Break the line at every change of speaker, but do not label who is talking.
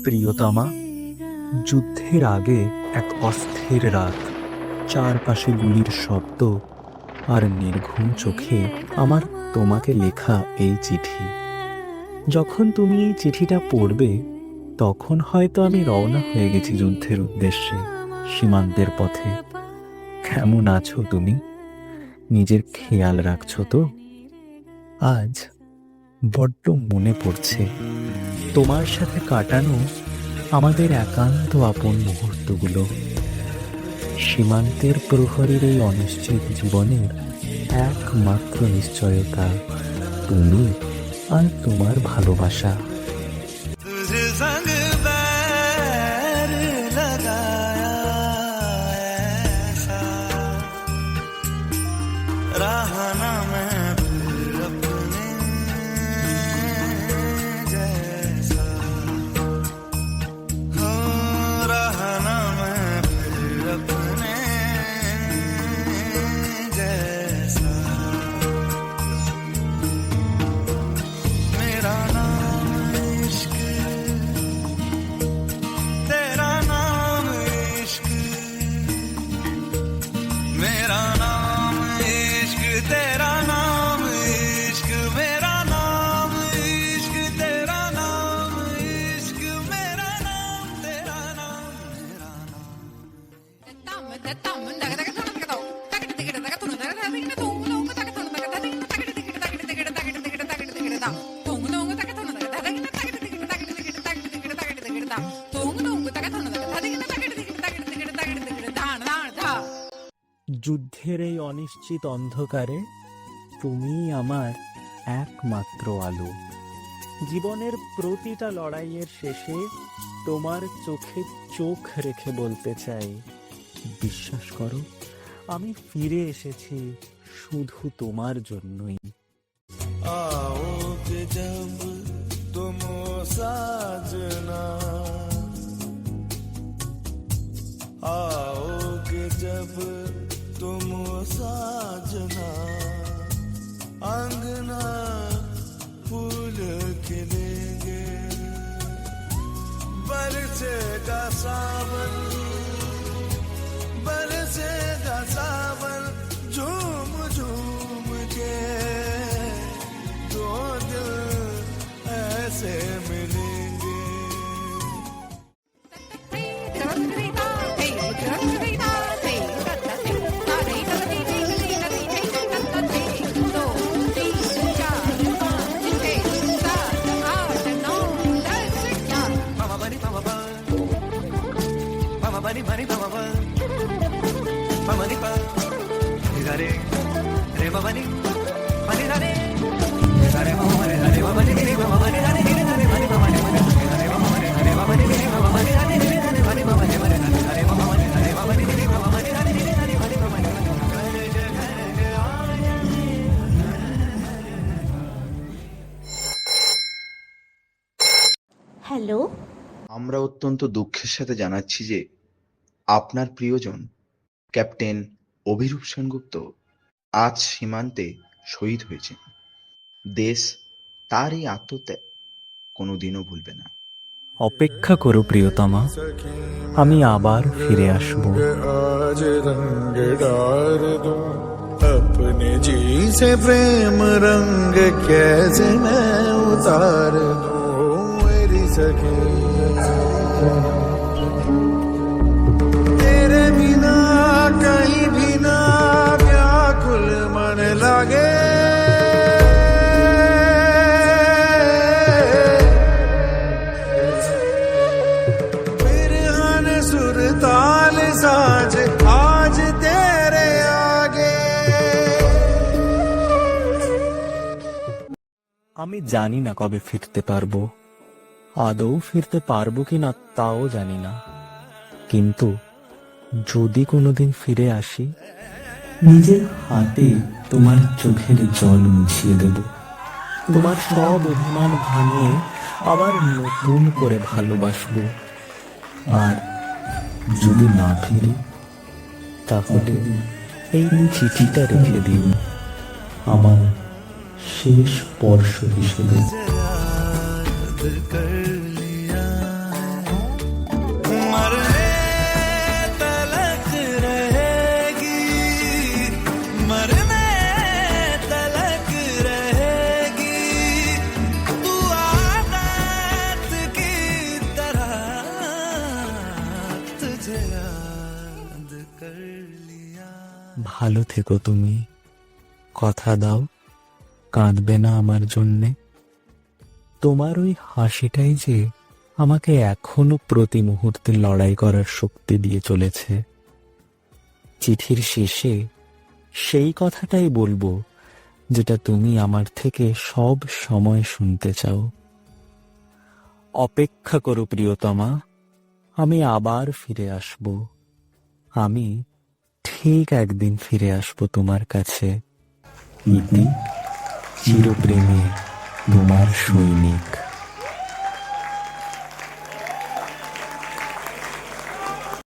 প্রিয়তমা, যুদ্ধের আগে এক অস্থির রাত, চারপাশে গুলির শব্দ আর নির্ঘুম চোখে আমার তোমাকে লেখা এই চিঠি। যখন তুমি এই চিঠিটা পড়বে তখন হয়তো আমি রওনা হয়ে গেছি যুদ্ধের উদ্দেশ্যে, সীমান্তের পথে। কেমন আছো তুমি? নিজের খেয়াল রাখছো তো? আজ বড্ড মনে পড়ছে তোমার সাথে কাটানো আমাদের একান্ত আপন মুহূর্তগুলো। সীমান্তের প্রহরীর এই অনিশ্চিত জীবনের একমাত্র নিশ্চয়তা তুমি আর তোমার ভালোবাসা।
तुझे संग बैर लगाया ऐसा रहा ना मैं फिर अपने जैसा हो रहा ना मैं फिर अपने जैसा मेरा नाम इश्क तेरा नाम इश्क मेरा नाम इश्क तेरा नाम इश्क मेरा नाम इश्क तेरा नाम इश्क मेरा नाम तेरा नाम मेरा नाम
যুদ্ধের এই অনিশ্চিত অন্ধকারে তুমি আমার একমাত্র আলো। জীবনের প্রতিটা লড়াইয়ের শেষে তোমার চোখে চোখ রেখে বলতে চাই, বিশ্বাস করো, আমি ফিরে এসেছি শুধু তোমার জন্যই।
आओगे जब तुम साजना आओगे जब तुम साजना अंगना फूल खिलेंगे बरसेगा सावन बरसेगा सावन झूम झूम के दो दिल ऐसे मिलेंगे Mama bunny, mama bun. Mama bunny, bunny, mama bun. Mama bunny, bun. Re re, re mama bunny, bunny re. Re re mama bunny, re mama bunny, re mama bunny, re re re bunny mama bunny, re mama bunny, re mama bunny, re mama bunny, re re re bunny mama bunny, re mama bunny, re mama bunny, re mama bunny, re re re bunny mama bunny.
Hello.
আমরা অত্যন্ত দুঃখের সাথে জানাচ্ছি যে আপনার প্রিয়জন captain Abhirup Sengupta আজ সীমান্তে শহীদ হয়েছেন। দেশ তার এই আত্মত্যাগ কোনোদিনও ভুলবে না।
অপেক্ষা করো প্রিয়তমা, আমি আবার ফিরে আসবো।
आज रंग डार दूं अपने जी से प्रेम रंग कैसे मैं उतार दूं मेरी सखी तेरे बिना कहीं भी ना व्याकुल मन लागे बिरहन सुर ताल साज आज तेरे आगे
আমি জানি না কবে ফিরতে পারবো, আদৌ ফিরতে পারবো কিনা তাও জানি না, কিন্তু যদি কোনোদিন ফিরে আসি নিজের হাতে তোমার চোখের জল মুছিয়ে দেব, তোমার সব অভিমান ভাঙিয়ে আবার নতুন করে ভালোবাসবো। আর যদি না ফিরি তাহলে এই চিঠিটা রেখে দিন আমার শেষ স্পর্শ হিসেবে।
याद कर लिया
ভালো থেকো তুমি। কথা দাও, কাঁদবে না আমার জন্যে। তোমার ওই হাসিটাই যে আমাকে এখনো প্রতি মুহূর্তে লড়াই করার শক্তি দিয়ে চলেছে। চিঠির শেষে সেই কথাটাই বলবো যেটা তুমি আমার থেকে সব সময় শুনতে চাও। অপেক্ষা করো প্রিয়তমা, আমি আবার ফিরে আসব। আমি ঠিক একদিন ফিরে আসব তোমার কাছে। ইতি চিরপ্রেমে তোমার সৈনিক।